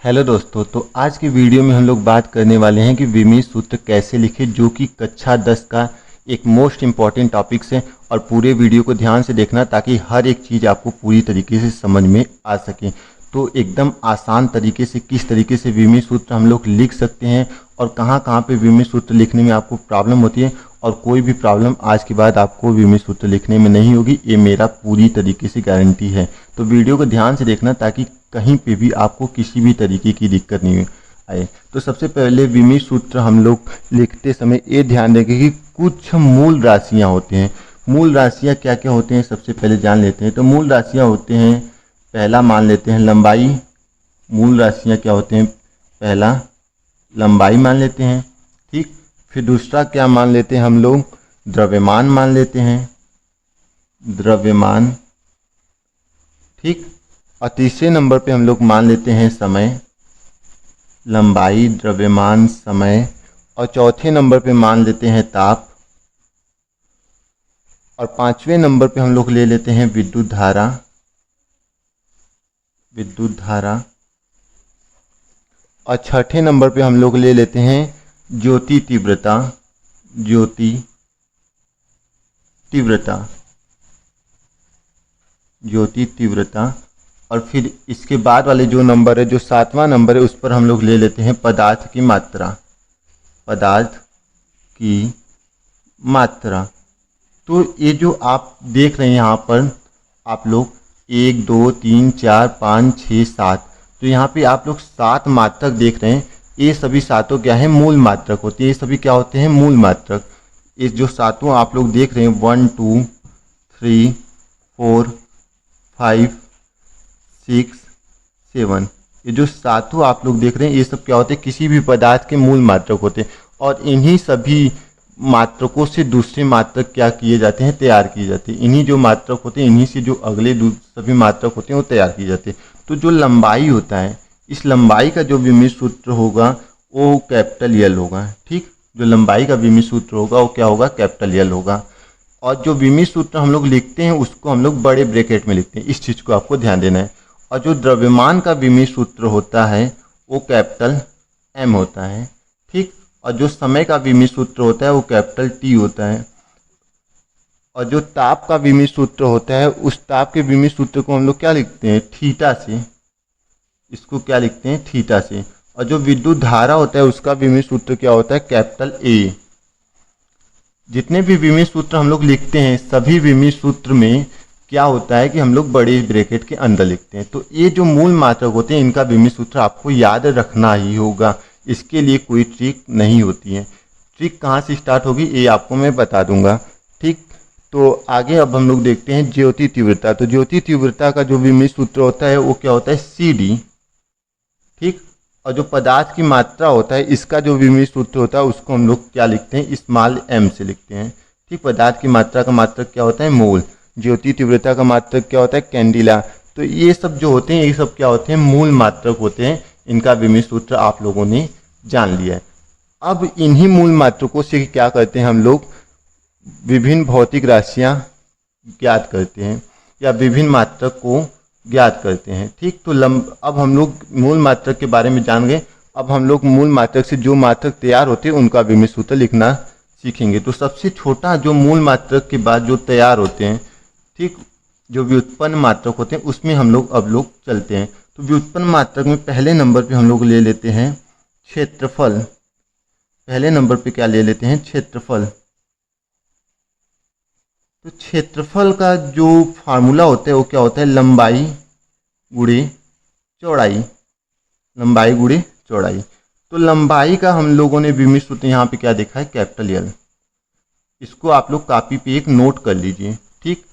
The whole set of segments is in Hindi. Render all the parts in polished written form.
हेलो दोस्तों, तो आज की वीडियो में हम लोग बात करने वाले हैं कि विमीय सूत्र कैसे लिखें, जो कि कक्षा 10 का एक मोस्ट इम्पॉर्टेंट टॉपिक्स है। और पूरे वीडियो को ध्यान से देखना ताकि हर एक चीज़ आपको पूरी तरीके से समझ में आ सके। तो एकदम आसान तरीके से किस तरीके से विमीय सूत्र हम लोग लिख सकते हैं और कहाँ कहाँ पे विमीय सूत्र लिखने में आपको प्रॉब्लम होती है, और कोई भी प्रॉब्लम आज के बाद आपको विमीय सूत्र लिखने में नहीं होगी, ये मेरा पूरी तरीके से गारंटी है। तो वीडियो को ध्यान से देखना ताकि कहीं पे भी आपको किसी भी तरीके की दिक्कत नहीं आए। तो सबसे पहले विमीय सूत्र हम लोग लिखते समय ये ध्यान रखें कि कुछ मूल राशियां होते हैं। मूल राशियां क्या क्या होते हैं सबसे पहले जान लेते हैं। तो मूल राशियां होते हैं, पहला मान लेते हैं लंबाई। मूल राशियां क्या होते हैं, पहला लंबाई मान लेते हैं, ठीक। फिर दूसरा क्या मान लेते हैं हम लोग, द्रव्यमान मान लेते हैं, द्रव्यमान, ठीक। और तीसरे नंबर पे हम लोग मान लेते हैं समय, लंबाई, द्रव्यमान, समय। और चौथे नंबर पे मान लेते हैं ताप। और पांचवें नंबर पे हम लोग ले लेते हैं विद्युत धारा, विद्युत धारा। और छठे नंबर पे हम लोग ले लेते हैं ज्योति तीव्रता, ज्योति तीव्रता, ज्योति तीव्रता। और फिर इसके बाद वाले जो नंबर है, जो सातवां नंबर है, उस पर हम लोग ले लेते हैं पदार्थ की मात्रा, पदार्थ की मात्रा। तो ये जो आप देख रहे हैं यहाँ पर आप लोग 1 2 3 4 5 6 7, तो यहाँ पे आप लोग 7 मात्रक देख रहे हैं। ये सभी सातों क्या है, मूल मात्रक होते हैं। ये सभी क्या होते हैं, मूल मात्रक। ये जो सातों आप लोग देख रहे हैं 1 2 3 4 5 6 7, ये जो सातों आप लोग देख रहे हैं, ये सब क्या होते हैं, किसी भी पदार्थ के मूल मात्रक होते हैं। और इन्हीं सभी मात्रकों से दूसरे मात्रक क्या किए जाते हैं, तैयार किए जाते हैं। इन्हीं जो मात्रक होते हैं, इन्हीं से जो अगले सभी मात्रक होते हैं वो तैयार किए जाते हैं। तो जो लंबाई होता है, इस लंबाई का जो विमीय सूत्र होगा वो कैपिटल यल होगा, ठीक। जो लंबाई का विमीय सूत्र होगा वो क्या होगा, कैपिटल यल होगा। और जो विमीय सूत्र हम लोग लिखते हैं उसको हम लोग बड़े ब्रैकेट में लिखते हैं, इस चीज़ को आपको ध्यान देना है। और जो द्रव्यमान का विमीय सूत्र होता है वो कैपिटल एम होता है, ठीक। और जो समय का विमीय सूत्र होता है वो कैपिटल टी होता है। और जो ताप का विमीय सूत्र होता है, उस ताप के विमीय सूत्र को हम लोग क्या लिखते हैं, थीटा से। इसको क्या लिखते हैं, थीटा से। और जो विद्युत धारा होता है उसका विमीय सूत्र क्या होता है, कैपिटल ए। जितने भी विमीय सूत्र हम लोग लिखते हैं, सभी विमीय सूत्र में क्या होता है कि हम लोग बड़े ब्रैकेट के अंदर लिखते हैं। तो ये जो मूल मात्रक होते हैं, इनका विमीय सूत्र आपको याद रखना ही होगा। इसके लिए कोई ट्रिक नहीं होती है। ट्रिक कहाँ से स्टार्ट होगी ये आपको मैं बता दूंगा, ठीक। तो आगे अब हम लोग देखते हैं ज्योति तीव्रता। तो ज्योति तीव्रता का जो विमीय सूत्र होता है वो क्या होता है, सी डी, ठीक। और जो पदार्थ की मात्रा होता है, इसका जो विमीय सूत्र होता है उसको हम लोग क्या लिखते हैं, स्मॉल एम से लिखते हैं, ठीक। पदार्थ की मात्रा का मात्रक क्या होता है, मोल। ज्योति तीव्रता का मात्रक क्या होता है, कैंडिला। तो ये सब जो होते हैं, ये सब क्या होते हैं, मूल मात्रक होते हैं। इनका विमीय सूत्र आप लोगों ने जान लिया है। अब इन्हीं मूल मात्रकों से क्या करते हैं हम लोग, विभिन्न भौतिक राशियां ज्ञात करते हैं या विभिन्न मात्रक को ज्ञात करते हैं, ठीक। तो अब हम लोग मूल मात्रक के बारे में जान गए। अब हम लोग मूल मात्रक से जो मात्रक तैयार होते हैं उनका विमीय सूत्र लिखना सीखेंगे। तो सबसे छोटा जो मूल मात्रक के बाद जो तैयार होते हैं, ठीक, जो व्युत्पन्न मात्रक होते हैं, उसमें हम लोग अब लोग चलते हैं। तो व्युत्पन्न मात्रक में पहले नंबर पे हम लोग ले लेते हैं क्षेत्रफल। पहले नंबर पे क्या ले लेते हैं, क्षेत्रफल। तो क्षेत्रफल का जो फार्मूला होता है वो क्या होता है, लंबाई गुणे चौड़ाई, लंबाई गुणे चौड़ाई। तो लंबाई का हम लोगों ने विमीय सूत्र यहाँ पे क्या देखा है, कैपिटल यल। इसको आप लोग कॉपी पे एक नोट कर लीजिए, ठीक।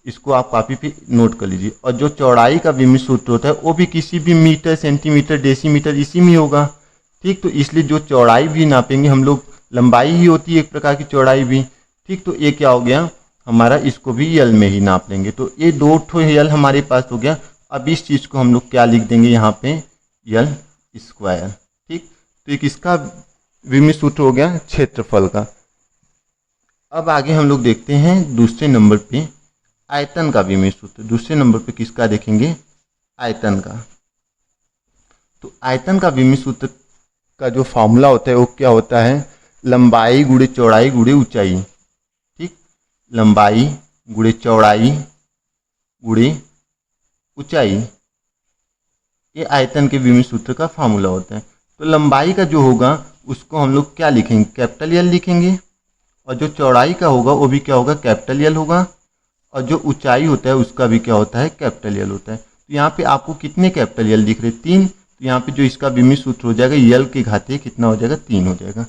इसको आप कॉपी पे नोट कर लीजिए। और जो चौड़ाई का विमीय सूत्र होता है वो भी किसी भी मीटर, सेंटीमीटर, डेसीमीटर इसी में होगा, ठीक। तो इसलिए जो चौड़ाई भी नापेंगे हम लोग, लंबाई ही होती है एक प्रकार की चौड़ाई भी, ठीक। तो ये क्या हो गया हमारा, इसको भी यल में ही नाप लेंगे। तो ये 2 ठो यल हमारे पास हो गया। अब इस चीज़ को हम लोग क्या लिख देंगे यहाँ पे, यल स्क्वायर, ठीक। तो एक इसका विमीय सूत्र हो गया क्षेत्रफल का। अब आगे हम लोग देखते हैं दूसरे नंबर पे आयतन का विमीय सूत्र। दूसरे नंबर पे किसका देखेंगे, आयतन का। तो आयतन का विमीय सूत्र का जो फॉर्मूला होता है वो क्या होता है, लंबाई गुणे चौड़ाई गुणे ऊंचाई। ठीक, लंबाई गुणे चौड़ाई गुणे ऊंचाई, ये आयतन के विमीय सूत्र का फार्मूला होता है। तो लंबाई का जो होगा उसको हम लोग क्या लिखेंगे, कैपिटल एल लिखेंगे, और जो चौड़ाई का होगा वो भी क्या होगा, कैपिटल एल होगा, और जो ऊंचाई होता है उसका भी क्या होता है, कैपिटल एल होता है। तो यहाँ पे आपको कितने कैपिटल एल दिख रहे, 3। तो यहाँ पे जो इसका विमीय सूत्र हो जाएगा यल के घाते कितना हो जाएगा, 3 हो जाएगा।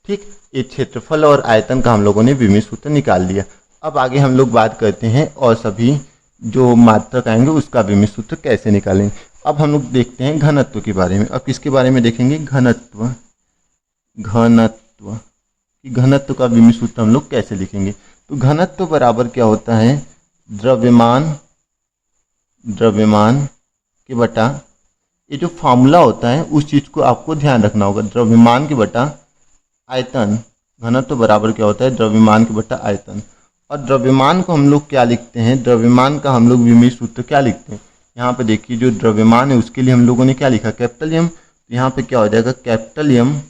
ठीक, ये क्षेत्रफल और आयतन का हम लोगों ने विमीय सूत्र निकाल लिया। अब आगे हम लोग बात करते हैं और सभी जो मात्रक आएंगे उसका विमीय सूत्र कैसे निकालेंगे। अब हम लोग देखते हैं घनत्व के बारे में। अब किसके बारे में देखेंगे, घनत्व। घनत्व कि घनत्व का विमीय सूत्र हम लोग कैसे लिखेंगे। तो घनत्व बराबर क्या होता है, द्रव्यमान के बटा, ये जो फॉर्मूला होता है उस चीज़ को आपको ध्यान रखना होगा, द्रव्यमान के बटा आयतन। घनत्व बराबर क्या होता है, द्रव्यमान के बटा आयतन। और द्रव्यमान को हम लोग क्या लिखते हैं, द्रव्यमान का हम लोग विमीय सूत्र क्या लिखते हैं, यहाँ पे देखिए जो द्रव्यमान है उसके लिए हम लोगों ने क्या लिखा, कैपिटल एम। तो यहाँ पे क्या हो जाएगा, कैपिटल एम।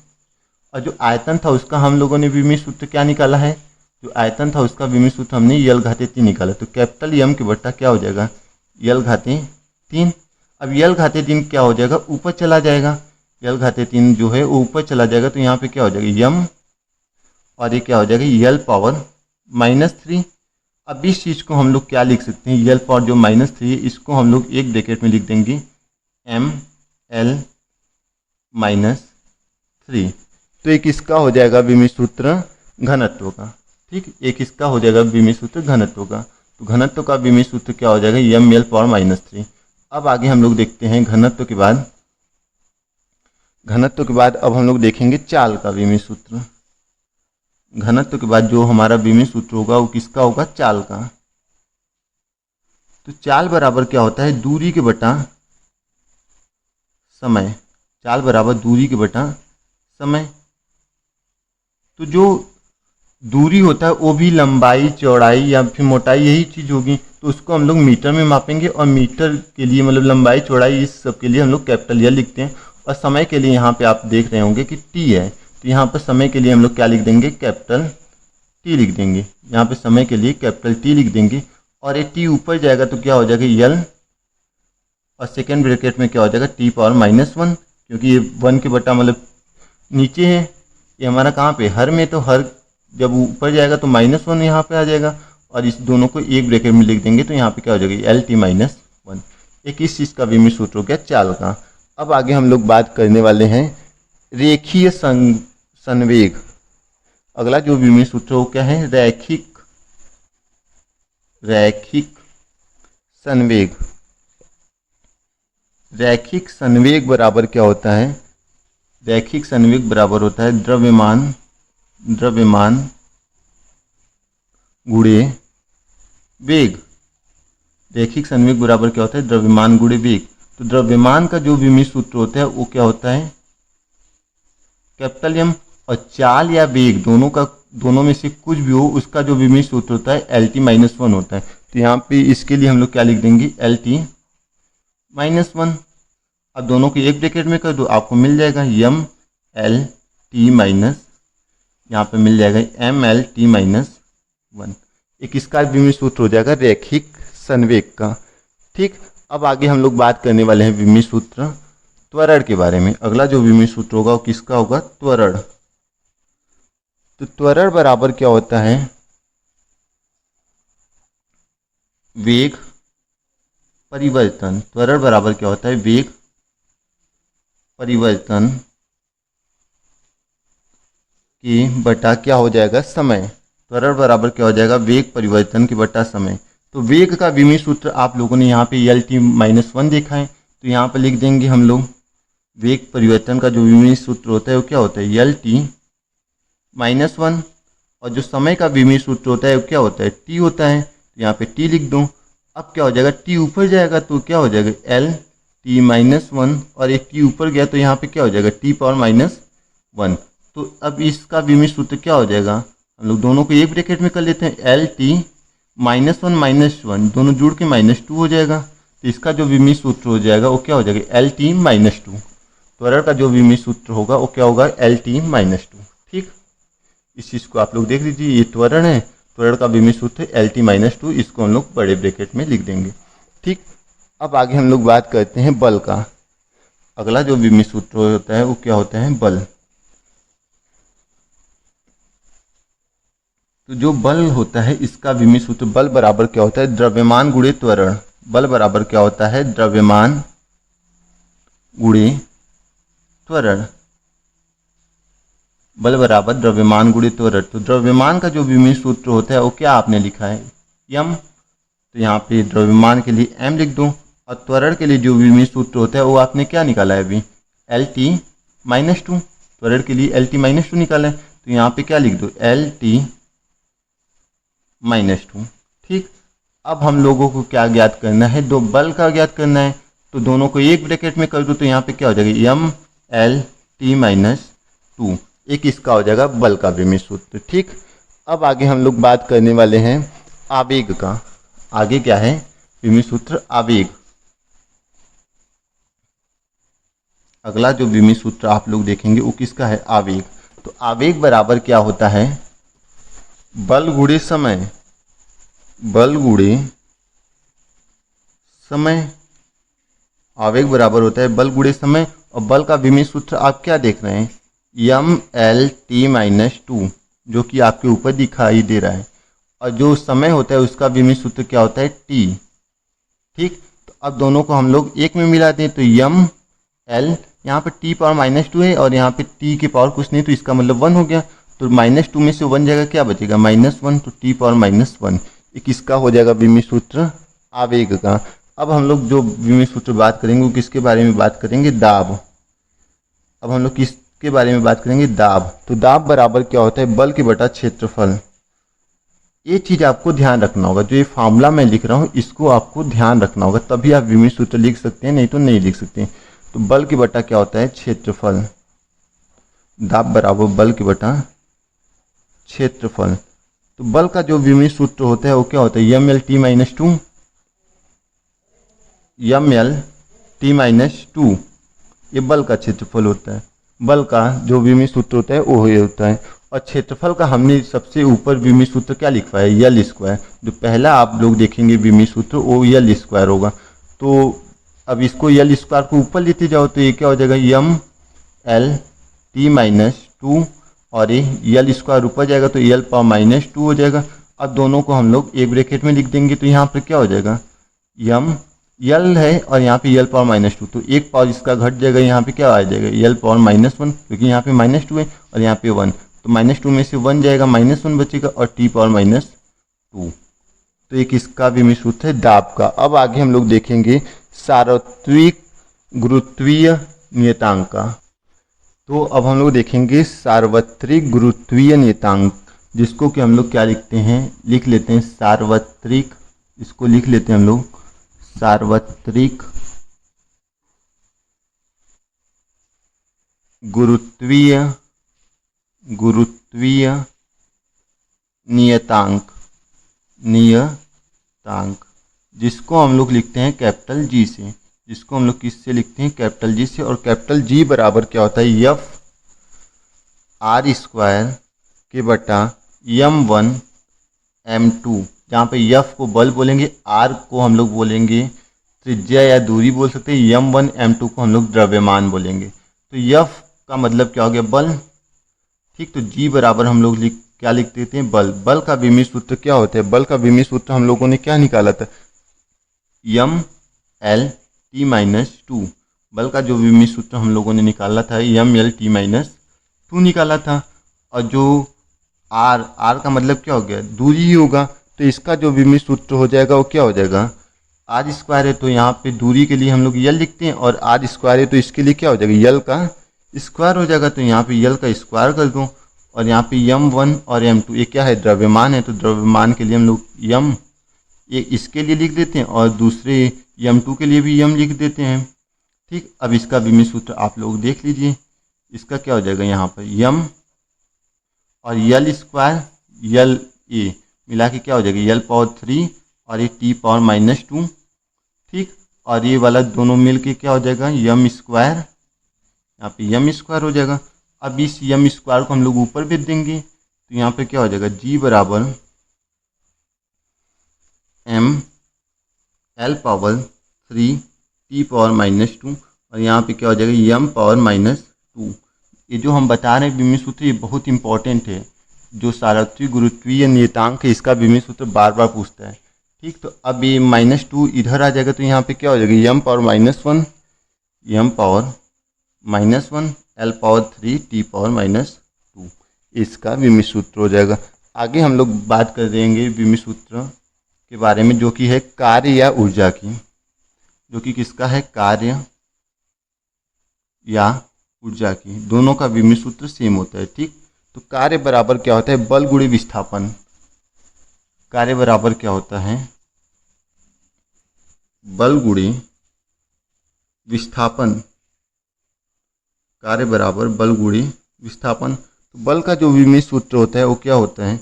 और जो आयतन था उसका हम लोगों ने विमीय सूत्र क्या निकाला है, जो आयतन था उसका विमीय सूत्र हमने यल घाते 3 निकाला। तो कैपिटल एम के बट्टा क्या हो जाएगा, यल घाते 3। अब यल घाते 3 क्या हो जाएगा, ऊपर चला जाएगा, यल घाते 3 जो है वो ऊपर चला जाएगा। तो यहाँ पे क्या हो जाएगा यम, और ये क्या हो जाएगा यल पावर -3। अब इस चीज़ को हम लोग क्या लिख सकते हैं, यल पावर जो -3 है इसको हम लोग एक ब्रैकेट में लिख देंगे ml -3। तो एक इसका हो जाएगा विमीय सूत्र घनत्व का। ठीक, एक इसका हो जाएगा विमीय सूत्र घनत्व का। तो घनत्व का विमीय सूत्र क्या हो जाएगा, ml पावर -3। अब आगे हम लोग देखते हैं घनत्व के बाद अब हम लोग देखेंगे चाल का विमीय सूत्र। घनत्व के बाद जो हमारा विमीय सूत्र होगा वो किसका होगा, चाल का। तो चाल बराबर क्या होता है, दूरी के बटा समय। चाल बराबर दूरी के बटा समय। तो जो दूरी होता है वो भी लंबाई चौड़ाई या फिर मोटाई यही चीज़ होगी, तो उसको हम लोग मीटर में मापेंगे। और मीटर के लिए मतलब लंबाई चौड़ाई इस सब के लिए हम लोग कैपिटल एल लिखते हैं। और समय के लिए यहाँ पे आप देख रहे होंगे कि टी है, तो यहाँ पर समय के लिए हम लोग क्या लिख देंगे, कैपिटल टी लिख देंगे। यहाँ पे समय के लिए कैपिटल टी लिख देंगे। और ये टी ऊपर जाएगा तो क्या हो जाएगा यल, और सेकेंड ब्रैकेट में क्या हो जाएगा टी पावर -1, क्योंकि ये 1 के बटा मतलब नीचे है, ये हमारा कहाँ पे हर में, तो हर जब ऊपर जाएगा तो -1 यहाँ पे आ जाएगा। और इस दोनों को एक ब्रैकेट में लिख देंगे तो यहाँ पे क्या हो जाएगा एल टी -1। एक इस चीज़ का विमीय सूत्र हो गया चाल का। अब आगे हम लोग बात करने वाले हैं रेखीय संवेग। अगला जो विमीय सूत्र हो क्या है, रैखिक संवेग। रैखिक संवेग बराबर क्या होता है, रैखिक संवेग बराबर होता है द्रव्यमान गुणे वेग। रैखिक संवेग बराबर क्या होता है, द्रव्यमान गुणे वेग। तो द्रव्यमान का जो विमीय सूत्र होता है वो क्या होता है, कैपिटल एम। और चाल या वेग दोनों में से कुछ भी हो उसका जो विमीय सूत्र होता है एल टी -1 होता है। तो यहाँ पे इसके लिए हम लोग क्या लिख देंगे, एल टी -1। अब दोनों को एक ब्रैकेट में कर दो, आपको मिल जाएगा यम एल टी माइनस, यहाँ पे मिल जाएगा एम एल टी -1। एक इसका विमीय सूत्र हो जाएगा रैखिक संवेग का। ठीक, अब आगे हम लोग बात करने वाले हैं विमीय सूत्र त्वरण के बारे में। अगला जो विमीय सूत्र होगा वो किसका होगा, त्वरण। तो त्वरण बराबर क्या होता है, वेग परिवर्तन। त्वरण बराबर क्या होता है, वेग परिवर्तन के बटा क्या हो जाएगा, समय। त्वरण बराबर क्या हो जाएगा, वेग परिवर्तन के बटा समय। तो वेग का विमीय सूत्र आप लोगों ने यहाँ पे एल टी -1 देखा है, तो यहाँ पे लिख देंगे हम लोग वेग परिवर्तन का जो विमीय सूत्र होता है वो क्या होता है, एल टी -1। और जो समय का विमीय सूत्र होता है वो क्या होता है, टी होता है। तो यहाँ पे टी लिख दूँ। अब क्या हो जाएगा, टी ऊपर जाएगा तो क्या हो जाएगा एल टी -1, और एक टी ऊपर गया तो यहाँ पे क्या हो जाएगा टी पावर -1। तो अब इसका विमीय सूत्र क्या हो जाएगा, हम लोग दोनों को एक ब्रैकेट में कर लेते हैं, एल टी -1 दोनों जुड़ के -2 हो जाएगा। तो इसका जो विमीय सूत्र हो जाएगा वो क्या हो जाएगा एल टी -2। त्वरण का जो विमीय सूत्र होगा वो क्या होगा, Lt-2। ठीक, इस चीज़ को आप लोग देख लीजिए, ये त्वरण है, त्वरण का विमीय सूत्र Lt-2, इसको हम लोग बड़े ब्रैकेट में लिख देंगे। ठीक, अब आगे हम लोग बात करते हैं बल का। अगला जो विमीय सूत्र होता है वो क्या होता है, बल। तो जो बल होता है इसका विमीय सूत्र बल बराबर क्या होता है, द्रव्यमान गुणे त्वरण। बल बराबर क्या होता है, द्रव्यमान गुणे त्वरण। बल बराबर द्रव्यमान गुणे त्वरण। तो द्रव्यमान का जो विमीय सूत्र होता है वो क्या आपने लिखा है, यम। तो यहाँ पे द्रव्यमान के लिए m लिख दो, और त्वरण के लिए जो विमीय सूत्र होता है वो आपने क्या निकाला है अभी, Lt-2। त्वरण के लिए Lt-2 निकाला है, तो यहाँ पे क्या लिख दो, Lt-2। ठीक, अब हम लोगों को क्या ज्ञात करना है, दो बल का ज्ञात करना है। तो दोनों को एक ब्रैकेट में कर दो, तो यहाँ पे क्या हो जाएगा, m-L-T-2। एक इसका हो जाएगा बल का विमीय सूत्र। ठीक, अब आगे हम लोग बात करने वाले हैं आवेग का। आगे क्या है, विमीय सूत्र आवेग। अगला जो विमीय सूत्र आप लोग देखेंगे वो किसका है, आवेग। तो आवेग बराबर क्या होता है, बल गुणे समय। बल गुणे समय। आवेग बराबर होता है बल गुणे समय, और बल का विमीय सूत्र आप क्या देख रहे हैं, m-L-T-2, जो कि आपके ऊपर दिखाई दे रहा है। और जो समय होता है उसका विमीय सूत्र क्या होता है, t। ठीक, तो अब दोनों को हम लोग एक में मिला दें, तो m-L, यहाँ पे t⁻2 है और यहाँ पे t के पावर कुछ नहीं, तो इसका मतलब 1 हो गया। तो -2 में से 1 जाएगा, क्या बचेगा, -1, तो t⁻1। एक इसका हो जाएगा विमीय सूत्र आवेग का। अब हम लोग जो विमीय सूत्र बात करेंगे वो किसके बारे में बात करेंगे, दाब। अब हम लोग किसके बारे में बात करेंगे, दाब। तो दाब बराबर क्या होता है, बल के बटा क्षेत्रफल। ये चीज़ आपको ध्यान रखना होगा, जो ये फार्मूला मैं लिख रहा हूँ इसको आपको ध्यान रखना होगा, तभी आप विमीय सूत्र लिख सकते हैं, नहीं तो नहीं लिख सकते। तो बल के बटा क्या होता है, क्षेत्रफल। दाब बराबर बल के बटा क्षेत्रफल। तो बल का जो विमीय सूत्र होता है वो क्या होता है, m-L-T-2। m-L-T-2 ये बल का क्षेत्रफल होता है। बल का जो विमीय सूत्र होता है वो ये होता है। और क्षेत्रफल का हमने सबसे ऊपर विमीय सूत्र क्या लिखवाया है, L²। जो पहला आप लोग देखेंगे विमीय सूत्र वो L² होगा। तो अब इसको L² को ऊपर लेते जाओ, तो ये क्या हो जाएगा, m-L-T-2, और ये L² ऊपर जाएगा तो L⁻2 हो जाएगा। अब दोनों को हम लोग एक ब्रैकेट में लिख देंगे, तो यहाँ पर क्या हो जाएगा, L है और यहाँ पे L⁻2, तो एक पावर इसका घट जाएगा, यहाँ पे क्या आ जाएगा, L⁻1, क्योंकि यहाँ पे -2 है और यहाँ पे 1, तो -2 में से 1 जाएगा, -1 बचेगा, और t⁻2। तो एक इसका विमीय सूत्र है दाब का। अब आगे हम लोग देखेंगे सार्वत्रिक गुरुत्वीय नियतांक का। तो अब हम लोग देखेंगे सार्वत्रिक गुरुत्वीय नियतांक, जिसको कि हम लोग क्या लिखते हैं, लिख लेते हैं सार्वत्रिक। इसको लिख लेते हैं हम लोग सार्वत्रिक गुरुत्वीय नियतांक, जिसको हम लोग लिखते हैं कैपिटल जी से। जिसको हम लोग किससे लिखते हैं, कैपिटल जी से। और कैपिटल जी बराबर क्या होता है, F(r²) के बटा m1 m2, जहाँ पे F को बल बोलेंगे, R को हम लोग बोलेंगे त्रिज्या या दूरी बोल सकते हैं, m1 m2 को हम लोग द्रव्यमान बोलेंगे। तो F का मतलब क्या हो गया, बल। ठीक, तो G बराबर हम लोग क्या लिख देते हैं, बल। बल का विमीय सूत्र क्या होता है, बल का विमीय सूत्र हम लोगों ने क्या निकाला था, m-L-T-2। बल का जो विमीय सूत्र हम लोगों ने निकाला था m-L-T-2 निकाला था। और जो R का मतलब क्या हो गया, दूरी ही होगा, तो इसका जो विमीय सूत्र हो जाएगा वो क्या हो जाएगा, r² है, तो यहाँ पे दूरी के लिए हम लोग L लिखते हैं, और r² है तो इसके लिए क्या हो जाएगा, L का स्क्वायर हो जाएगा। तो यहाँ पे L का स्क्वायर कर दो, और यहाँ पे m1 और m2 ये क्या है, द्रव्यमान है, तो द्रव्यमान के लिए हम लोग m एक इसके लिए लिख देते हैं, और दूसरे m2 के लिए भी m लिख देते हैं। ठीक, अब इसका विमीय सूत्र आप लोग देख लीजिए, इसका क्या हो जाएगा, यहाँ पर m और L² L a मिला के क्या हो जाएगा, L⁻3 और ये t⁻2। ठीक, और ये वाला दोनों मिल के क्या हो जाएगा, m² यहाँ पे यम स्क्वायर हो जाएगा। अब इस यम स्क्वायर को हम लोग ऊपर भेज देंगे तो यहाँ पे क्या हो जाएगा, जी बराबर M L power 3 T power -2 और यहाँ पे क्या हो जाएगा यम पावर -2। ये जो हम बता रहे हैं विमीय सूत्र, ये बहुत इंपॉर्टेंट है। जो सार्वत्रिक गुरुत्वीय नियतांक है इसका विमीय सूत्र बार बार पूछता है। ठीक, तो अब ये -2 इधर आ जाएगा तो यहाँ पे क्या हो जाएगा M power -1 M power -1 L power 3 T power -2 इसका विमीय सूत्र हो जाएगा। आगे हम लोग बात कर देंगे विमीय सूत्र के बारे में, जो कि है कार्य या ऊर्जा की, जो कि किसका है, कार्य या ऊर्जा की। दोनों का विमीय सूत्र सेम होता है। ठीक, तो कार्य बराबर क्या होता है, बल गुणे विस्थापन। कार्य बराबर क्या होता है, बल गुणे विस्थापन। कार्य बराबर बल गुणे विस्थापन। तो बल का जो विमीय सूत्र होता है वो क्या होता है,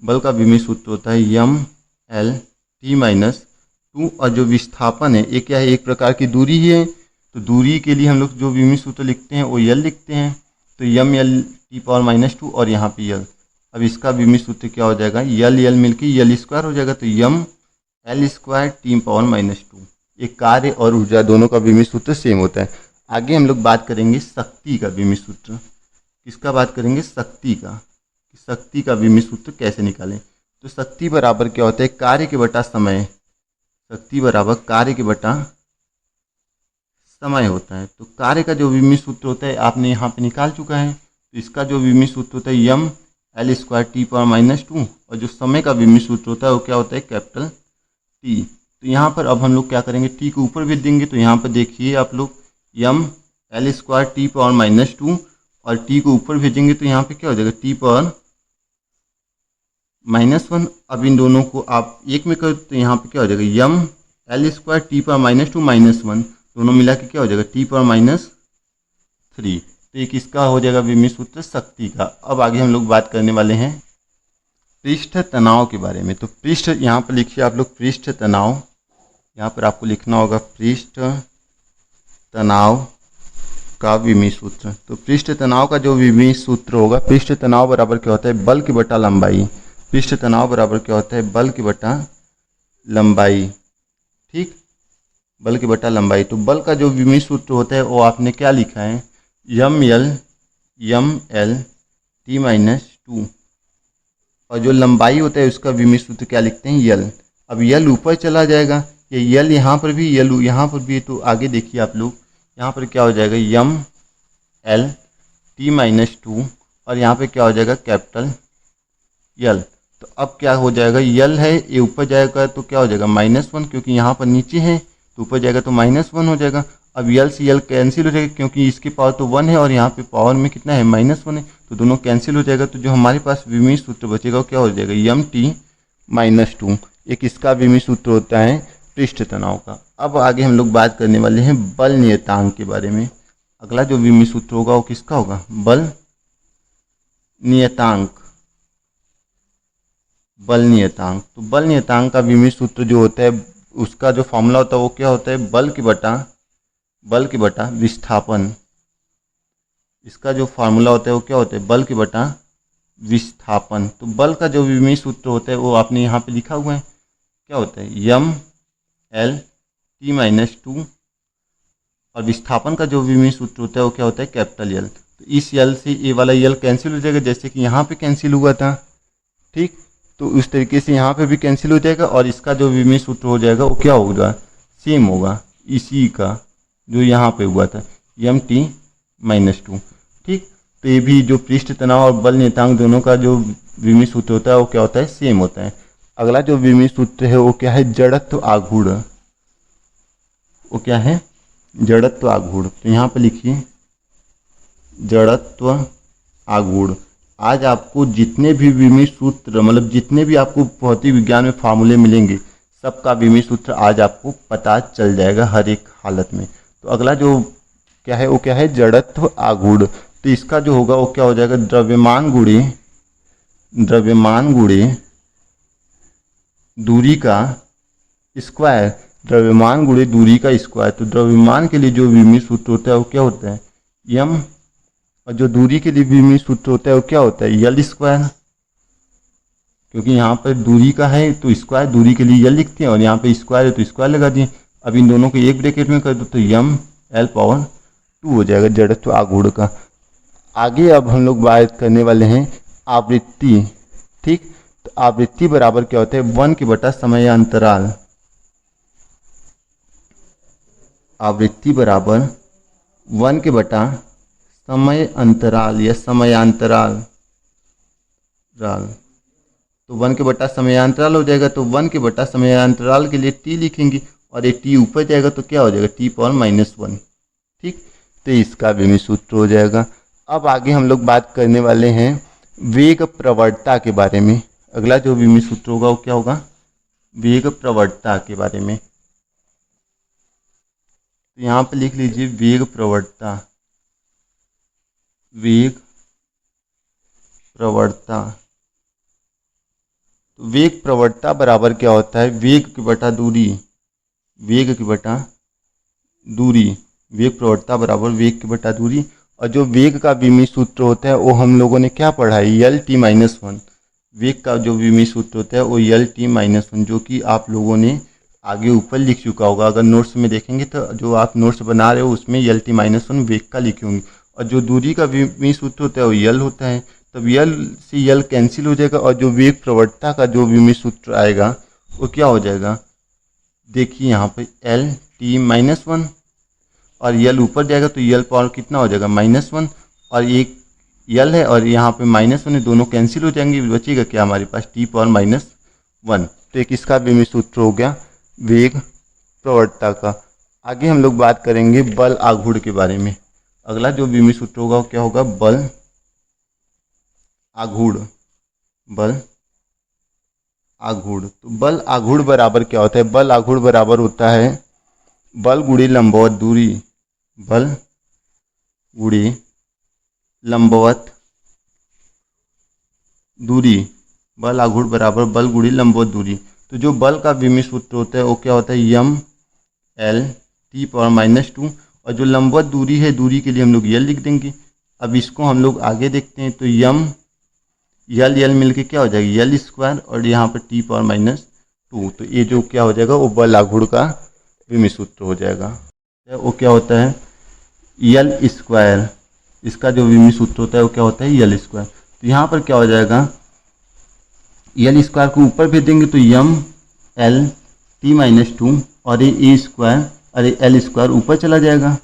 बल का विमीय सूत्र होता है यम एल टी -2 और जो विस्थापन है ये क्या है, एक प्रकार की दूरी है। तो दूरी के लिए हम लोग जो विमीय सूत्र लिखते हैं वो यल लिखते हैं। तो यम एल टी पावर -2 और यहाँ पे यल। अब इसका विमीय सूत्र क्या हो जाएगा, यल यल मिलके यल स्क्वायर हो जाएगा। तो M L square T power -2। एक कार्य और ऊर्जा दोनों का विमीय सूत्र सेम होता है। आगे हम लोग बात करेंगे शक्ति का विमीय सूत्र। किसका बात करेंगे, शक्ति का। शक्ति का विमीय सूत्र कैसे निकालें। तो शक्ति बराबर क्या होता है, कार्य के बटा समय। शक्ति बराबर कार्य के बटा समय होता है। तो कार्य का जो विमीय सूत्र होता है आपने यहाँ पे निकाल चुका है। तो इसका जो विमीय सूत्र होता है M L square T power -2 और जो समय का विमीय सूत्र होता है वो क्या होता है, कैपिटल टी। तो यहाँ पर अब हम लोग क्या करेंगे, टी को ऊपर भेज देंगे। तो यहाँ पर देखिए आप लोग यम एल स्क्वायर टी पावर -2 और टी को ऊपर भेजेंगे तो यहाँ पे क्या हो जाएगा टी पावर -1। अब इन दोनों को आप एक में कर तो यहाँ पे क्या हो जाएगा M L square T power -2 -1 दोनों मिला के क्या हो जाएगा टी पावर -3। तो ये किसका हो जाएगा विमीय सूत्र, शक्ति का। अब आगे हम लोग बात करने वाले हैं पृष्ठ तनाव के बारे में। तो पृष्ठ यहाँ पर लिखिए आप लोग, पृष्ठ तनाव। यहाँ पर आपको लिखना होगा पृष्ठ तनाव का विमीय सूत्र। तो पृष्ठ तनाव का जो विमीय सूत्र होगा, पृष्ठ तनाव बराबर क्या होता है, बल की बटा लंबाई। पृष्ठ तनाव बराबर क्या होता है, बल की बटा लंबाई। ठीक, बल की बटा लंबाई। तो बल का जो विमीय सूत्र होता है वो आपने क्या लिखा है, यम एल टी -2 और जो लंबाई होता है उसका विमीय सूत्र क्या लिखते हैं, यल। अब यल ऊपर चला जाएगा, ये यल यहाँ पर भी, यल यहाँ पर भी। तो आगे देखिए आप लोग, यहाँ पर क्या हो जाएगा यम एल टी -2 और यहाँ पे क्या हो जाएगा कैपिटल यल। तो अब क्या हो जाएगा, यल है ये ऊपर जाएगा तो क्या हो जाएगा -1, क्योंकि यहाँ पर नीचे है तो ऊपर जाएगा तो -1 हो जाएगा। अब यल से यल कैंसिल हो जाएगा क्योंकि इसकी पावर तो 1 है और यहाँ पे पावर में कितना है -1 है, तो दोनों कैंसिल हो जाएगा। तो जो हमारे पास विमीय सूत्र बचेगा वो क्या हो जाएगा यम टी -2। एक इसका विमीय सूत्र होता है पृष्ठ तनाव का। अब आगे हम लोग बात करने वाले हैं बल नियतांक के बारे में। अगला जो विमीय सूत्र होगा वो किसका होगा, बल नियतांक। बल नियतांक। तो बल नियतांक का विमीय सूत्र जो होता है उसका जो फॉर्मूला होता है वो क्या होता है, बल की बटा विस्थापन। इसका जो फार्मूला होता है वो क्या होता है, बल की बटा विस्थापन। तो बल का जो विमीय सूत्र होता है वो आपने यहाँ पे लिखा हुआ है, क्या होता है यम एल टी -2 और विस्थापन का जो विमीय सूत्र होता है वो क्या होता है कैपिटल यल। तो इस यल से ये वाला यल कैंसिल हो जाएगा, जैसे कि यहाँ पे कैंसिल हुआ था। ठीक, तो उस तरीके से यहाँ पे भी कैंसिल हो जाएगा और इसका जो विमीय सूत्र हो जाएगा वो क्या होगा, सेम होगा इसी का जो यहाँ पे हुआ था यम टी -2। ठीक, तो ये भी जो पृष्ठ तनाव और बल नियतांक दोनों का जो विमीय सूत्र होता है वो क्या होता है, सेम होता है। अगला जो विमीय सूत्र है वो क्या है, जड़त्व आघूर्ण। वो क्या है, जड़त्व आघूर्ण। तो यहाँ पे लिखिए जड़त्व आघूर्ण। आज आपको जितने भी विमीय सूत्र, मतलब जितने भी आपको भौतिक विज्ञान में फार्मूले मिलेंगे सबका विमीय सूत्र आज आपको पता चल जाएगा हर एक हालत में। तो अगला जो क्या है वो क्या है, जड़त्व आघूर्ण। तो इसका जो होगा वो क्या हो जाएगा, द्रव्यमान गुणे दूरी का स्क्वायर। द्रव्यमान गुणे दूरी का स्क्वायर। तो द्रव्यमान के लिए जो विमीय सूत्र होता है वो क्या होता है, यम, और जो दूरी के लिए विमित सूत्र होता है वो क्या होता है, यल स्क्वायर, क्योंकि यहाँ पर दूरी का है तो स्क्वायर, दूरी के लिए यल लिखते हैं, और यहाँ पे स्क्वायर है तो स्क्वायर लगा दिए। अब इन दोनों को एक ब्रैकेट में कर दो तो यम एल पावर 2 हो जाएगा जड़त्व आघूर्ण का। आगे अब हम लोग बात करने वाले हैं आवृत्ति। ठीक, तो आवृत्ति बराबर क्या होता है, 1 के बटा समयांतराल। आवृत्ति बराबर 1 के बटा समय अंतराल या समयांतराल। तो 1 के बटा समयांतराल हो जाएगा, तो 1 के बटा समयांतराल के लिए टी लिखेंगे, और ये टी ऊपर जाएगा तो क्या हो जाएगा, टी पावर -1। ठीक, तो इसका विमित सूत्र हो जाएगा। अब आगे हम लोग बात करने वाले हैं वेग प्रवणता के बारे में। अगला जो विमित सूत्र होगा वो क्या होगा, वेग प्रवणता के बारे में। तो यहाँ पे लिख लीजिए वेग प्रवणता, वेग प्रवणता। तो वेग प्रवणता बराबर क्या होता है, वेग की बटा दूरी, वेग की बटा दूरी, वेग प्रवणता बराबर वेग की बटा दूरी। और जो वेग का विमित सूत्र होता है वो हम लोगों ने क्या पढ़ा है, यल टी -1। वेग का जो विमित सूत्र होता है वो यल टी -1, जो कि आप लोगों ने आगे ऊपर लिख चुका होगा। अगर नोट्स में देखेंगे तो जो आप नोट्स बना रहे हो उसमें यल टी -1 वेग का लिखे होंगे। और जो दूरी का विमित सूत्र होता है वो यल होता है, तब यल से यल कैंसिल हो जाएगा, और जो वेग प्रवणता का जो विमित सूत्र आएगा वो क्या हो जाएगा, देखिए यहाँ पे एल टी -1, और यल ऊपर जाएगा तो यल पावर कितना हो जाएगा, -1, और एक यल है और यहाँ पे -1 है, दोनों कैंसिल हो जाएंगे, बचेगा क्या हमारे पास, टी पावर -1। तो एक इसका विमित सूत्र हो गया वेग प्रवणता का। आगे हम लोग बात करेंगे बल आघूर्ण के बारे में। अगला जो विमित सूत्र होगा वो क्या होगा, बल आघूर्ण, बल आघूर्ण। तो बल आघूर्ण बराबर क्या होता है, बल आघूर्ण बराबर होता है बल गुणे लंबवत दूरी, बल गुणे लंबवत दूरी, बल आघूर्ण बराबर बल गुणे लंबवत दूरी। तो जो बल का विमित सूत्र होता है वो क्या होता है, यम एल टी पावर -2, और जो लंबवत दूरी है, दूरी के लिए हम लोग यल लिख देंगे। अब इसको हम लोग आगे देखते हैं, तो यम यल यल मिलके क्या हो जाएगा, यल स्क्वायर, और यहाँ पर टी पावर -2। तो ये जो क्या हो जाएगा वो बल आघूर्ण का विमित सूत्र हो जाएगा। वो क्या होता है, यल स्क्वायर, इसका जो विमित सूत्र होता है वो क्या होता है, यल स्क्वायर। तो यहाँ पर क्या हो जाएगा, यल स्क्वायर को ऊपर भेज देंगे तो यम एल टी -2, और ये ए स्क्वायर, अरे एल स्क्वायर ऊपर चला जाएगा।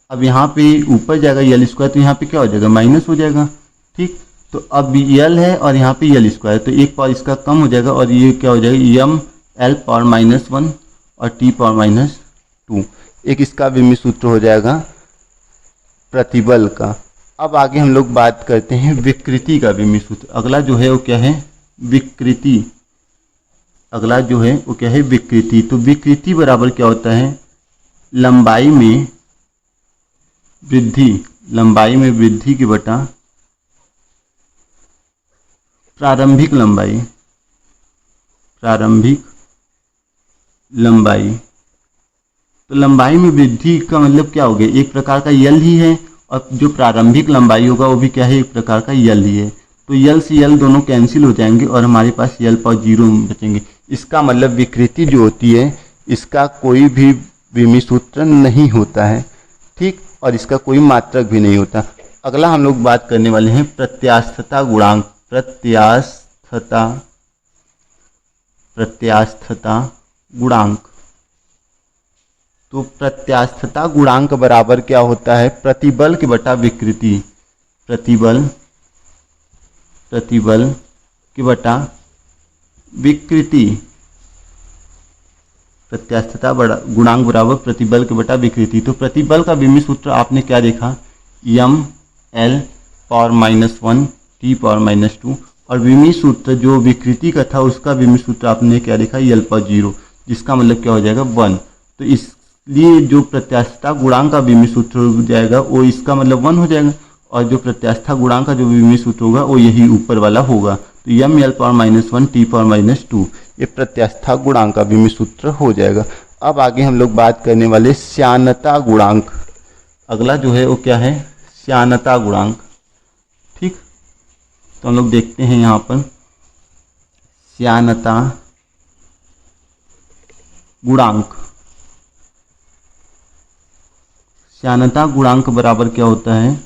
अब यहाँ पे ऊपर जाएगा यल स्क्वायर, तो यहाँ पे क्या हो जाएगा, माइनस हो जाएगा। ठीक, तो अब यल है और यहाँ पे यल स्क्वायर, तो एक पावर इसका कम हो जाएगा, और ये क्या हो जाएगा, यम एल पावर -1 और टी पावर -2। एक इसका विमित सूत्र हो जाएगा प्रतिबल का। अब आगे हम लोग बात करते हैं विकृति का विमित सूत्र। अगला जो है वो क्या है, विकृति। अगला जो है वो क्या है, विकृति। तो विकृति बराबर क्या होता है, लंबाई में वृद्धि, लंबाई में वृद्धि की बटा प्रारंभिक लंबाई, प्रारंभिक लंबाई। तो लंबाई में वृद्धि का मतलब क्या हो गया, एक प्रकार का यल ही है, और जो प्रारंभिक लंबाई होगा वो भी क्या है, एक प्रकार का यल ही है। तो यल से यल दोनों कैंसिल हो जाएंगे और हमारे पास यल पावर 0 बचेंगे। इसका मतलब विकृति जो होती है इसका कोई भी विमित सूत्र नहीं होता है। ठीक, और इसका कोई मात्रक भी नहीं होता। अगला हम लोग बात करने वाले हैं प्रत्यास्थता गुणांक। प्रत्यास्थता गुणांक। तो प्रत्यास्थता गुणांक बराबर क्या होता है, प्रतिबल के बटा विकृति, प्रतिबल के बटा विकृति। प्रत्यास्थता गुणांक बराबर प्रतिबल के बटा विकृति। तो प्रतिबल का विमित सूत्र आपने क्या देखा, M L power -1 T power -2, और विमित सूत्र जो विकृति का था उसका विमित सूत्र आपने क्या देखा, यल पावर 0, जिसका मतलब क्या हो जाएगा 1। तो इसलिए जो प्रत्यास्थता गुणांक का विमित सूत्र हो जाएगा वो इसका मतलब 1 हो जाएगा, और जो प्रत्यास्थता गुणांक का जो विमित सूत्र होगा वो यही ऊपर वाला होगा। तो M L power -1 T power -2 ये प्रत्यास्थता गुणांक का विमित सूत्र हो जाएगा। अब आगे हम लोग बात करने वाले श्यानता गुणांक। अगला जो है वो क्या है, श्यानता गुणांक। ठीक, तो हम लोग देखते हैं यहाँ पर श्यानता गुणांक। श्यानता गुणांक बराबर क्या होता है,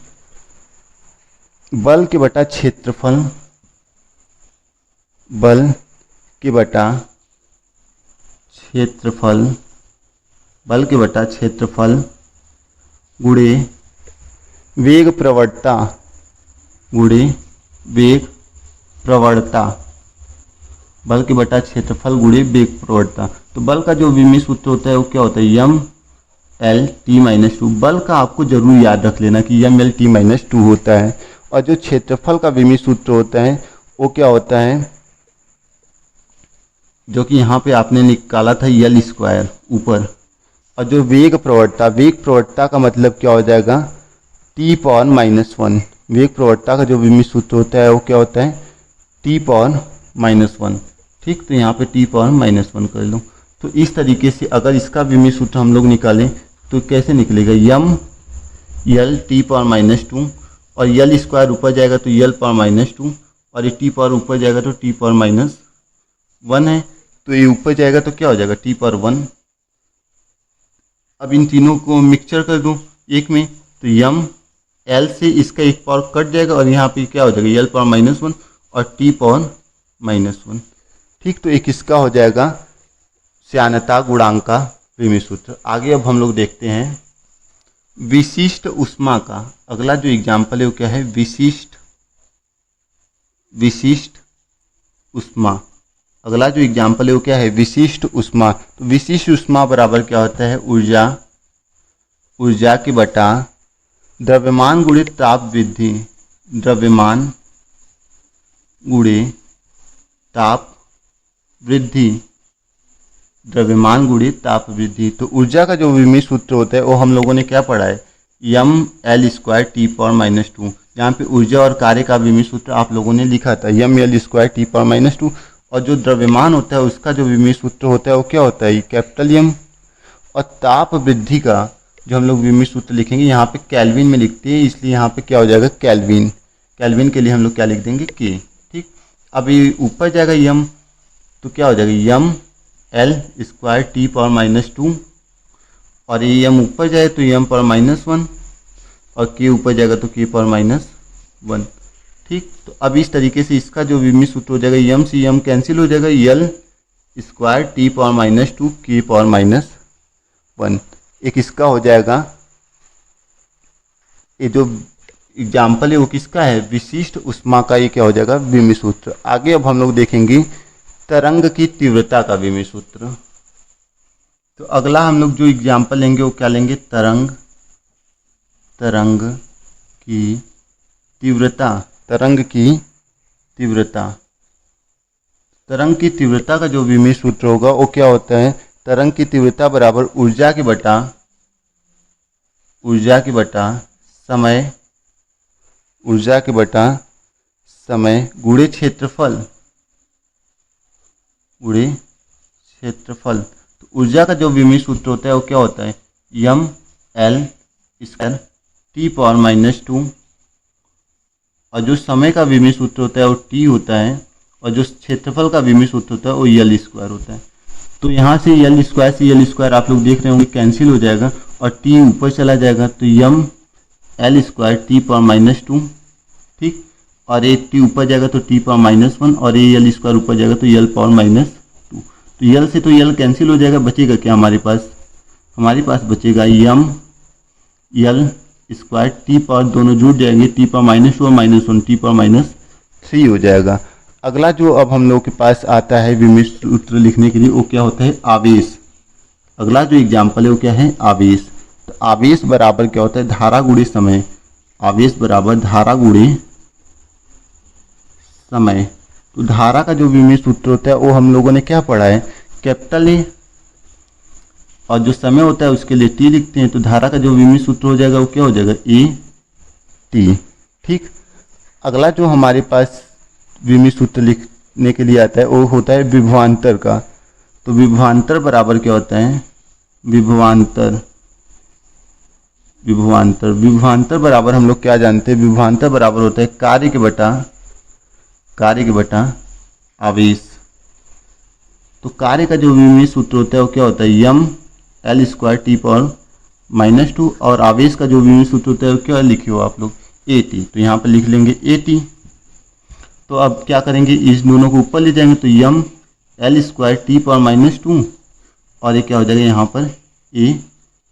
बल के बटा क्षेत्रफल, बल के बटा क्षेत्रफल, बल के बटा क्षेत्रफल गुणे वेग प्रवणता, गुणे वेग प्रवणता, बल के बटा क्षेत्रफल गुणे वेग प्रवणता। तो बल का जो विमीय सूत्र होता है वो क्या होता है, M L T minus two. बल का आपको जरूर याद रख लेना कि M L T minus two होता है। और जो क्षेत्रफल का विमीय सूत्र होता है वो क्या होता है, जो कि यहाँ पे आपने निकाला था यल स्क्वायर ऊपर। और जो वेग प्रवणता का मतलब क्या हो जाएगा, टी पावर माइनस वन। वेग प्रवणता का जो विमीय सूत्र होता है वो क्या होता है, टी पावर माइनस वन। ठीक, तो यहाँ पे टी पावर माइनस वन कर लो। तो इस तरीके से अगर इसका विमीय सूत्र हम लोग निकालें तो कैसे निकलेगा, यम यल टी पावर माइनस टू, और यल स्क्वायर ऊपर जाएगा तो यल पावर माइनस टू, और ये टी पावर ऊपर जाएगा तो टी पावर माइनस वन है, तो ये ऊपर जाएगा तो क्या हो जाएगा, टी पावर वन। अब इन तीनों को मिक्सचर कर दूं एक में, तो यम एल से इसका एक पावर कट जाएगा और यहाँ पे क्या हो जाएगा, यल पावर माइनस वन और टी पावर माइनस वन। ठीक, तो एक इसका हो जाएगा श्यानता गुणांक का विमीय सूत्र। आगे अब हम लोग देखते हैं विशिष्ट ऊष्मा का। अगला जो एग्जाम्पल है वो क्या है, विशिष्ट ऊष्मा। अगला जो एग्जाम्पल है वो क्या है, विशिष्ट ऊष्मा। तो विशिष्ट ऊष्मा बराबर क्या होता है, ऊर्जा के बटा द्रव्यमान गुणित ताप वृद्धि, द्रव्यमान गुणित ताप वृद्धि, द्रव्यमान गुणित ताप वृद्धि। तो ऊर्जा का जो विमीय सूत्र होता है वो हम लोगों ने क्या पढ़ा है, M L square T power minus two. यहाँ पे ऊर्जा और कार्य का विमीय सूत्र आप लोगों ने लिखा था, M L square T power minus two. और जो द्रव्यमान होता है उसका जो विमीय सूत्र होता है वो क्या होता है, कैपिटल यम। और ताप वृद्धि का जो हम लोग विमीय सूत्र लिखेंगे, यहाँ पे केल्विन में लिखते हैं, इसलिए यहाँ पे क्या हो जाएगा, केल्विन। केल्विन के लिए हम लोग क्या लिख देंगे, के। ठीक, अब ये ऊपर जाएगा यम, तो क्या हो जाएगा, M L square T power minus two, और ये यम ऊपर जाए तो यम पावर माइनस वन, और के ऊपर जाएगा तो के पावर माइनस वन। ठीक, तो अब इस तरीके से इसका जो विमीय सूत्र हो जाएगा, यम से यम कैंसिल हो जाएगा, यल square T power minus to के पावर माइनस वन। एक इसका हो जाएगा, ये जो एग्जाम्पल है वो किसका है, विशिष्ट ऊष्मा का, ये क्या हो जाएगा, विमीय सूत्र। आगे अब हम लोग देखेंगे तरंग की तीव्रता का विमीय सूत्र। तो अगला हम लोग जो एग्जाम्पल लेंगे वो क्या लेंगे, तरंग की तीव्रता। तरंग की तीव्रता का जो विमीय सूत्र होगा वो क्या होता है, तरंग की तीव्रता बराबर ऊर्जा के समय गुणे क्षेत्रफल। तो ऊर्जा का जो विमीय सूत्र होता है वो क्या होता है, M L square T power minus two, और जो समय का विमीय सूत्र होता है वो टी होता है, और जो क्षेत्रफल का विमीय सूत्र होता है वो यल स्क्वायर होता है। तो यहाँ से यल स्क्वायर आप लोग देख रहे होंगे कैंसिल हो जाएगा, और टी ऊपर चला जाएगा तो M L square T power minus two. ठीक, और ये टी ऊपर जाएगा तो टी पावर माइनस वन, और ये यल स्क्वायर ऊपर जाएगा तो यल पावर माइनस टू। तो यल से तो यल कैंसिल हो जाएगा, बचेगा क्या हमारे पास बचेगा यम यल स्क्वायर टी पावर, दोनों जुड़ जाएंगे, टी पावर माइनस टू और minus one, T power minus three हो जाएगा। अगला जो अब हम लोग के पास आता है विमीय सूत्र लिखने के लिए वो क्या होता है, आवेश। अगला जो एग्जाम्पल है वो क्या है, आवेश। तो आवेश बराबर क्या होता है, धारा गुणे समय। आवेश बराबर धारा गुणे समय। तो धारा का जो विमीय सूत्र होता है वो हम लोगों ने क्या पढ़ा है, कैपिटल ए, और जो समय होता है उसके लिए टी लिखते हैं। तो धारा का जो विमीय सूत्र हो जाएगा वो क्या हो जाएगा, ए टी। ठीक, अगला जो हमारे पास विमीय सूत्र लिखने के लिए आता है वो होता है विभवांतर का। तो विभवांतर बराबर क्या होता है, विभवांतर। विभवांतर बराबर हम लोग क्या जानते हैं, विभवांतर बराबर होता है कार्य के बटा आवेश। तो कार्य का जो विमीय सूत्र होता है वो क्या होता है, M L square T power -2, और आवेश का जो विमीय सूत्र होता है वो क्या लिखे हो आप लोग, ए टी। तो यहाँ पर लिख लेंगे ए टी। तो अब क्या करेंगे, इस दोनों को ऊपर ले जाएंगे तो M L square T power -2, और ये क्या हो जाएगा यहाँ पर ए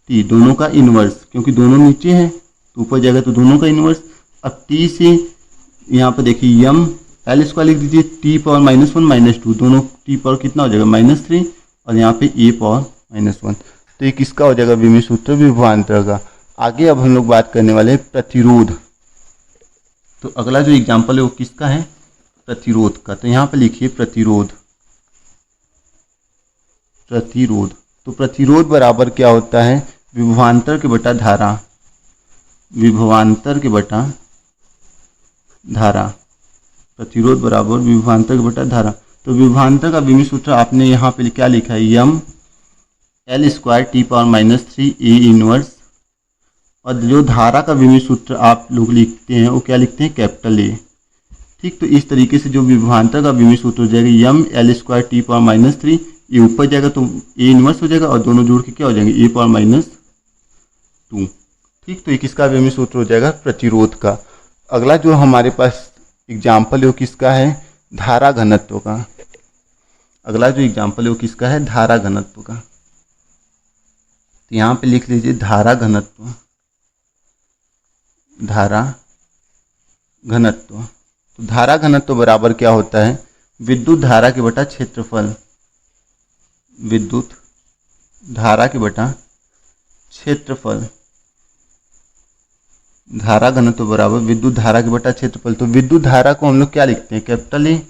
टी, दोनों का इन्वर्स, क्योंकि दोनों नीचे हैं तो ऊपर जाएगा तो दोनों का इन्वर्स। अब टी से यहाँ पर देखिए यम एल स्क्वायर लिख दीजिए, टी पावर -1 -2, दोनों टी पावर कितना हो जाएगा -3, और यहाँ पे ए पावर -1। तो ये किसका हो जाएगा, विमीय सूत्र विभवांतर का। आगे अब हम लोग बात करने वाले हैं प्रतिरोध। तो अगला जो एग्जाम्पल है वो किसका है, प्रतिरोध का। तो यहाँ पे लिखिए प्रतिरोध। तो प्रतिरोध बराबर क्या होता है, विभवांतर के बटा धारा, विभवांतर के बटा धारा। प्रतिरोध बराबर विभवांतर के बटा धारा। तो विभवांतर का विमीय सूत्र आपने यहाँ पे क्या लिखा है, M L square T power -3 A inverse, और जो धारा का विमीय सूत्र आप लोग लिखते हैं वो क्या लिखते हैं, कैपिटल ए। ठीक, तो इस तरीके से जो विभवांतर का विमीय सूत्र हो जाएगा M L square T power -3, ये ऊपर जाएगा तो ए इनवर्स हो जाएगा, और दोनों जोड़ के क्या हो जाएंगे, ए पावर -2। ठीक, तो ये किसका विमीय सूत्र हो जाएगा, प्रतिरोध का। अगला जो हमारे पास एग्जाम्पल है वो किसका है, धारा घनत्व का। अगला जो एग्जाम्पल है वो किसका है, धारा घनत्व का। तो यहाँ पे लिख लीजिए धारा घनत्व, धारा घनत्व। तो धारा घनत्व बराबर क्या होता है, विद्युत धारा के बटा क्षेत्रफल, विद्युत धारा के बटा क्षेत्रफल। धारा घनत्व बराबर विद्युत धारा के बटा क्षेत्रफल। तो विद्युत धारा को हम लोग क्या लिखते हैं, कैपिटल ए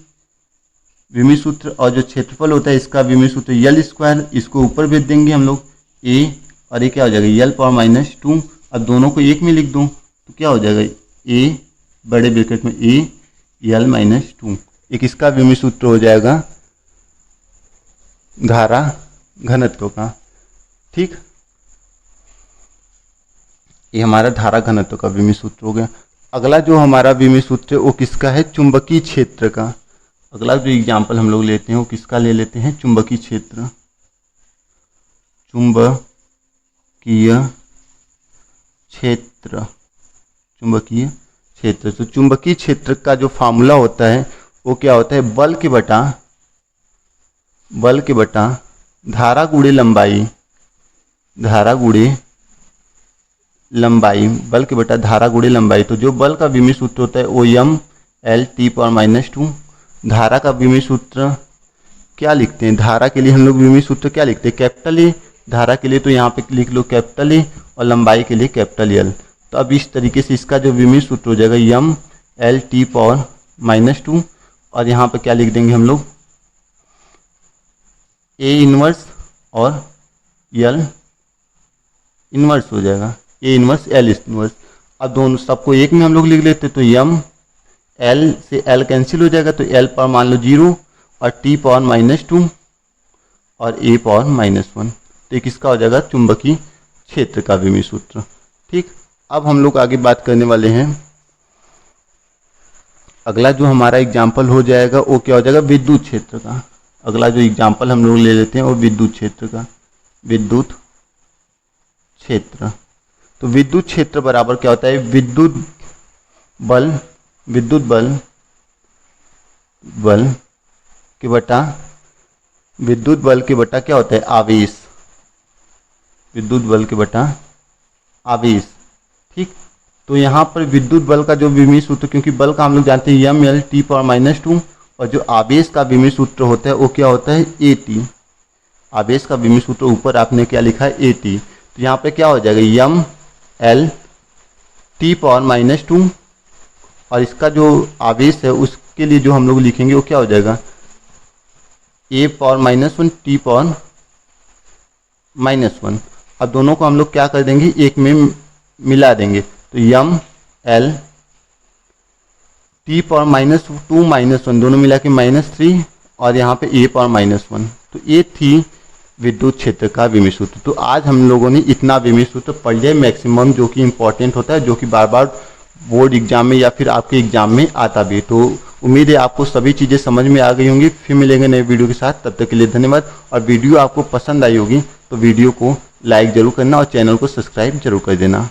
विमीय सूत्र, और जो क्षेत्रफल होता है इसका विमीय सूत्र यल स्क्वायर, इसको ऊपर भेज देंगे हम लोग ए, और ये क्या हो जाएगा यल पावर -2। अब दोनों को एक में लिख दूँ तो क्या हो जाएगा, ए बड़े ब्रैकेट में ए यल -2। एक इसका विमीय सूत्र हो जाएगा धारा घनत्व का। ठीक, ये हमारा धारा घनत्व का विमीय सूत्र हो गया। अगला जो हमारा विमीय सूत्र है वो किसका है, चुंबकीय क्षेत्र का। अगला जो एग्जाम्पल हम लोग लेते हैं वो किसका ले लेते हैं, चुंबकीय क्षेत्र, चुंबकीय क्षेत्र, चुंबकीय क्षेत्र। तो चुंबकीय क्षेत्र का जो फार्मूला होता है वो क्या होता है, बल के बटा धारा गुणे लंबाई, धारा गुणे लंबाई, बल के बटा धारा गुणे लंबाई। तो जो बल का विमीय सूत्र होता है वो यम एल टी पावर -2। धारा का विमीय सूत्र क्या लिखते हैं, धारा के लिए हम लोग विमीय सूत्र क्या लिखते हैं, कैपिटल ए। धारा के लिए तो यहाँ पे लिख लो कैपिटल ए, और लंबाई के लिए कैपिटल एल। तो अब इस तरीके से इसका जो विमीय सूत्र हो जाएगा यम एल टी पावर -2, और यहाँ पे क्या लिख देंगे हम लोग ए इनवर्स और यल इनवर्स हो जाएगा, ए इनवर्स एल इनवर्स। अब दोनों सबको एक में हम लोग लिख लेते तो यम एल से एल कैंसिल हो जाएगा, तो एल पावर मान लो 0 और टी पावर -2 और ए पावर -1। तो किसका हो जाएगा, चुंबकीय क्षेत्र का विमीय सूत्र। ठीक, अब हम लोग आगे बात करने वाले हैं। अगला जो हमारा एग्जाम्पल हो जाएगा वो क्या हो जाएगा, विद्युत क्षेत्र का। अगला जो एग्जाम्पल हम लोग ले लेते हैं वो विद्युत क्षेत्र का, विद्युत क्षेत्र। तो विद्युत क्षेत्र बराबर क्या होता है, विद्युत बल के बटा क्या होता है, आवेश, विद्युत बल के बटा आवेश। ठीक, तो यहाँ पर विद्युत बल का जो विमीय सूत्र, क्योंकि बल का हम लोग जानते हैं यम एल टी पावर -2, और जो आवेश का विमीय सूत्र होता है वो क्या होता है, ए टी। आवेश का विमीय सूत्र ऊपर आपने क्या लिखा है, ए टी। तो यहाँ पे क्या हो जाएगा, यम एल टी पावर -2, और इसका जो आवेश है उसके लिए जो हम लोग लिखेंगे वो क्या हो जाएगा, ए पावर -1 टी पावर -1। अब दोनों को हम लोग क्या कर देंगे, एक में मिला देंगे। तो यम एल टी पावर -2 -1 दोनों मिला के -3, और यहाँ पे ए पावर -1। तो ये थी विद्युत क्षेत्र का विमीय सूत्र। तो आज हम लोगों ने इतना विमीय सूत्र पढ़ लिया मैक्सिमम, जो कि इम्पोर्टेंट होता है, जो कि बार बार बोर्ड एग्जाम में या फिर आपके एग्जाम में आता भी। तो उम्मीद है आपको सभी चीज़ें समझ में आ गई होंगी। फिर मिलेंगे नए वीडियो के साथ, तब तक के लिए धन्यवाद। और वीडियो आपको पसंद आई होगी तो वीडियो को लाइक जरूर करना और चैनल को सब्सक्राइब जरूर कर देना।